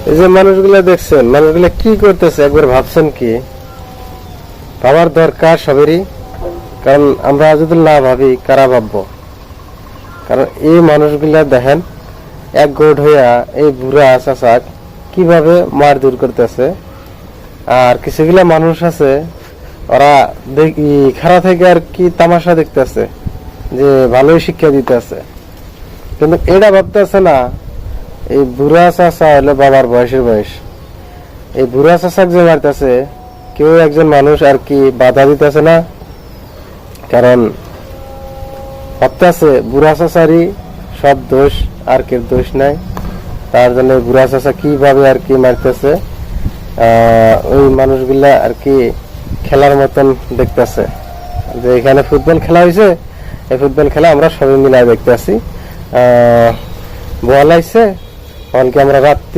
এই যে মানুষগুলা দেখছেন, মানুষগুলা কি করতেছে একবার ভাবছেন কি? ভাবার দরকার সবেরই, কারণ আমরা যদি না ভাবি কারা ভাববো? কারণ এই মানুষগুলা দেখেন এক গোট হইয়া এই বুড়া চাচা কিভাবে মারধর করতেছে। আর কিছুগুলা মানুষ আছে ওরা খারাপ থেকে আর কি তামাশা দেখতেছে, যে ভালোই শিক্ষা দিতেছে, কিন্তু এটা ভাবতেছে না এই বুড়া চাচা হলো বাবার বয়সের বয়স। এই বুড়া চাচাক যে মারতেছে কেউ একজন মানুষ আর কি বাধা দিতেছে না, কারণ ভাবতেছে বুড়া চাচারই সব দোষ, আর কেউ দোষ নাই। তার জন্য বুড়া চাচা কিভাবে আর কি মারতেছে ওই মানুষগুলা আর কি খেলার মতন দেখতেছে, যে এখানে ফুটবল খেলা হয়েছে, এই ফুটবল খেলা আমরা সবাই মিলে দেখতেছি। বল আইছে, বলকে আমরা রাত্রি